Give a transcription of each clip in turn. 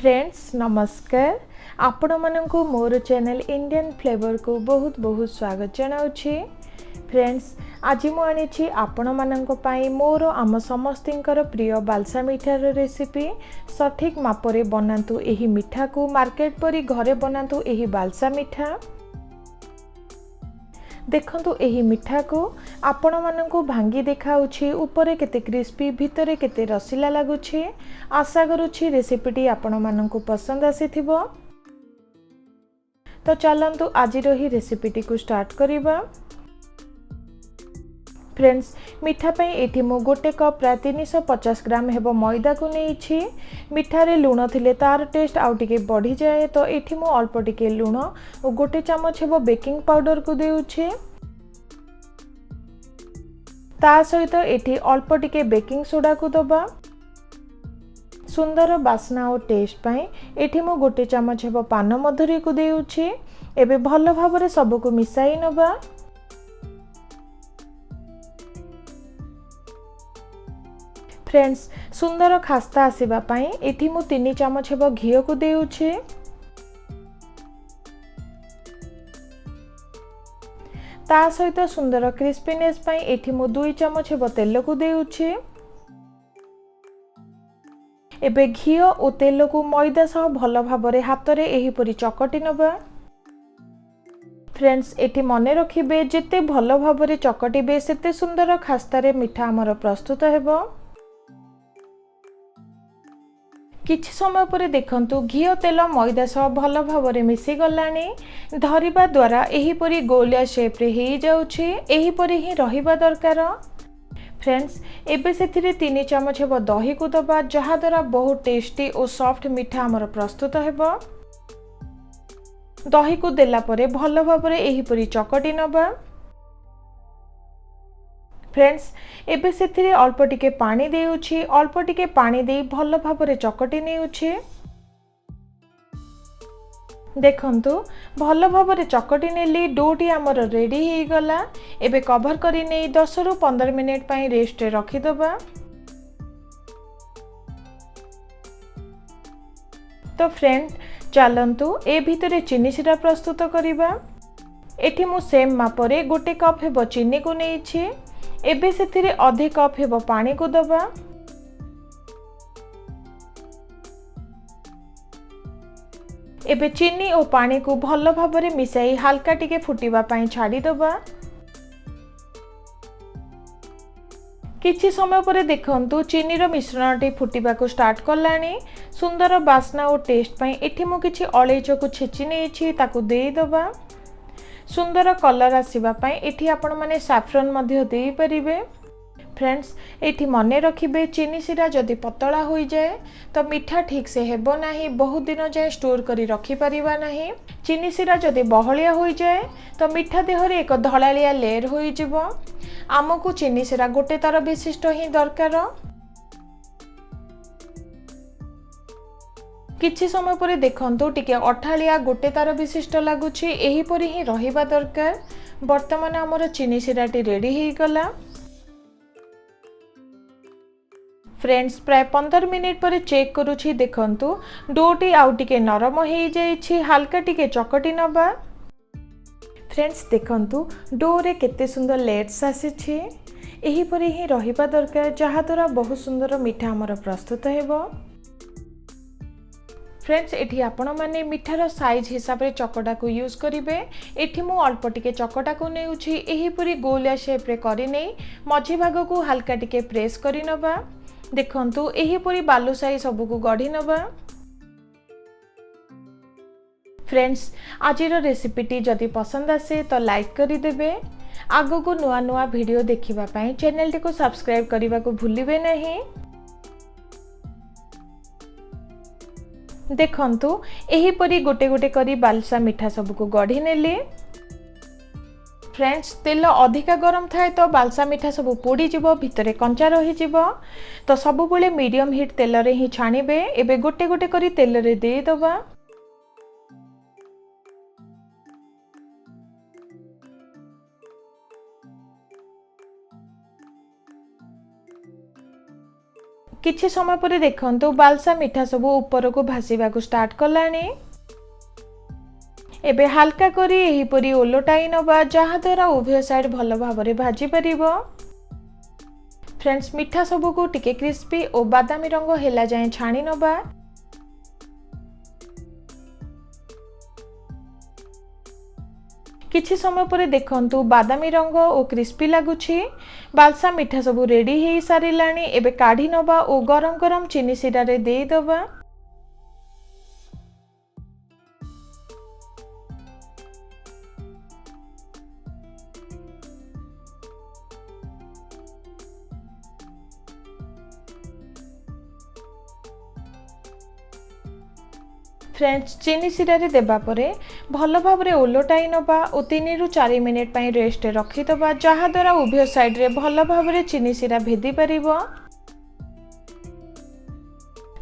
Friends नमस्कार आपण मानक मोर चैनल इंडियन फ्लेवर को बहुत बहुत स्वागत जनाऊँगी। फ्रेंड्स आज मुझे आपण मानक पई मोर आम समस्तिंकर प्रिय बालसा मिठार रेसिपी सठिक मापरे बनातु एही मिठा को मार्केट परी घरे बनातु एही बालसा मिठा। देखंतु एही मिठा को आपण मानकु भांगी देखाउछि ऊपरे केते क्रिस्पी भितरे केते रसीला लागुछि। आशा करूछि रेसिपीटी आपण मानकु पसंद आसीथिबो। तो चलंतु आजिर ही रेसिपीटी को स्टार्ट करिबा। फ्रेंड्स मिठा पई एठी मु गोटे कप प्राय 350 ग्राम हेबो मैदा को नेइछि। मिठारे लूण थिले तार टेस्ट आउ टिके बढ़ी जाए तो एठी मु अल्प टिके लूण और गोटे चमच हेबो बेकिंग पाउडर को देउछि। ता सहित एठी अल्प टिके बेकिंग सोडा को दबा। सुंदर बास्ना और टेस्ट पई एठी मु गोटे चमच हेबो पान मधुरी को देउछि। एबे भलो भाबरे सब को मिसाई नबा। फ्रेंड्स सुंदर खास्ता आसीबा पई एठी मु 3 चमच हेबो घी को देउछि। ता सहित सुंदर क्रिस्पीनेस पई एठी मु 2 चमच हेबो तेल को देउछि। एबे घी और तेल को मैदा सह भलो भाबरे हातरे एही परी चकटी नबा। फ्रेंड्स एठी मने रखिबे जेते भलो भाबरे चकटिबे सेते सुंदर खास्तारे मिठा हमर प्रस्तुत हेबो। किछि समय पर देखंतु घी और तेल मैदा सह भलो भाबरे मिसी गलानी। धरिबा द्वारा एही परी गोलिया शेप रे हेई जाउछि। एही परी ही रहिबा दरकार। फ्रेंड्स एबे सेथिरे 3 चमच हेबो दही को दबा जहा द्वारा बहुत टेस्टी और सॉफ्ट मिठा हमर प्रस्तुत हेबो। दही को देला परे भलो भाबरे एही परी चकटी नबा। फ्रेंड्स एबे सेथिरे अल्प टिके पानी देउछि। अल्प टिके पानी देई भलो भाबरे चकटी नेउछि। देखंतु भलो भाबरे चकटी नेली डोटी हमर रेडी हे गला। एबे कवर करी नै 10 रु 15 मिनिट पई रेस्ट रे रखि दबा। तो फ्रेंड चलंतु ए भितरे चीनी सिरा प्रस्तुत करिबा। एठी मु सेम मापरे गोटे कप हेबो चीनी को नेइछि। एबे सेथिरे आधे कप हेबो पानी को दबा। एबे चीनी और पानी को भलो भाबरे मिसाई हल्का टिके फुटिबा पई छाडी दबा। किछि समय परे देखंतु चीनी रो मिश्रणटी फुटिबा को स्टार्ट करलानी। सुंदर बास्ना और टेस्ट पई एठी मु किछि अलैच को छेची नेछि ताकू देई दबा। सुंदर कलर आसीबा पई एठी आपण माने सैफरन मध्ये देई परिबे। फ्रेंड्स एठी मने रखिबे चीनी सिरा जदि पतला होई जाए तो मिठा ठीक से हेबो नाही। बहुत दिन जाए स्टोर करी रखि परिबा नाही। चीनी सिरा जदि बहलिया होई जाए तो मिठा देहरे एक धळालिया लेयर होई जिवो। आमको चीनी सिरा गोटे तार विशिष्ट ही दरकार। किछि समय परे देखंतु टिके अठालिया गोटे तार विशिष्ट लागुछि। एही परी ही रहिबा दरकार। वर्तमान हमर चीनी सिराटी रेडी हे गला। फ्रेंड्स प्राय 15 मिनिट पर चेक करूछि। देखंतु डोटी आउ टिके नरम हे जाइछि। हल्का टिके चकटी नबा। फ्रेंड्स देखंतु डो रे केते सुंदर लेयर्स आसीछि। एही परी ही रहिबा दरकार जहा द्वारा बहुत सुंदर मिठा हमर प्रस्तुत हेबो। फ्रेंड्स एठी आपण माने मिठार साइज हिसाब रे चकटा को यूज करिवे। एठी मु अल्प टिके चकटा को नेउछि। एही परी गोलिया शेप रे करि नै मझी भाग को हल्का टिके प्रेस करि नबा। देखंतु एही परी बालुशाही सब को गढी नबा। फ्रेंड्स आजिर रेसिपीटी जदि पसंद आसे तो लाइक करि देबे। आगो को नुआ नुआ वीडियो देखिबा पई चैनल टी को सब्सक्राइब करिबा को भूलिबे नहीं। देखंतु एही परी गोटे गोटे करी बालसा मिठा सब को गढ़ी नेली। फ्रेंड्स तेल अधिका गरम थाए तो बालसा मिठा सब पोड़ी जिवो भितरे कंचा रही जिवो। तो सब बेले मीडियम हीट तेल रे ही छाणीबे। एबे गोटे गोटे करी तेल रे दे दबा। किछि समय पर देखंतु बालसा मिठा सब ऊपर को भासीबा को स्टार्ट कलानी। एबे हल्का करी एही परी ओलटाई नबा जहा द्वारा उभय साइड भल भाबरे भाजी परिबो। फ्रेंड्स मिठा सब को टिके क्रिस्पी और बादामी रंग हेला जाए छाणी नबा। किछि समय पर देखंतु बादामी रंग और क्रिस्पी लागुछि। बालसा मिठा सब रेडी हे सारिलानी। एबे काढी नबा और गरम गरम चीनी सिरा रे देई दबा। फ्रेंड्स चीनी सिरा रे देबा परे भल भाबरे ओलटाई नबा और 3 रु 4 मिनिट पई रेस्ट रखी दबा जहा द्वारा उभय साइड रे भल भाबरे चीनी सिरा भेदी परिबो।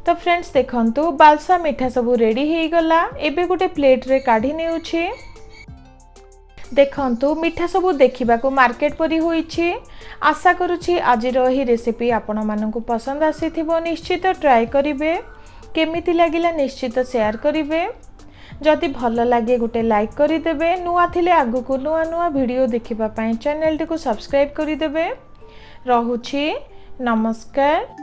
तो फ्रेंड्स देखंतु बालसा मिठा सब रेडी हे गला। एबे गोटे प्लेट रे काढी नेउछि। देखंतु मिठा सब देखिबा को मार्केट परी होईछि। आशा करूछि आजिर एही रेसिपी आपण माननकु पसंद आसीथिबो। निश्चित ट्राई करिवे। केमिति लागिला निश्चित शेयर करिवे। जदि भल लागे गोटे लाइक करिदेबे। नुआ थिले आगु को नुआ नुआ वीडियो देखिबा पई चैनल टी को सब्सक्राइब करिदेबे। रहुछि नमस्कार।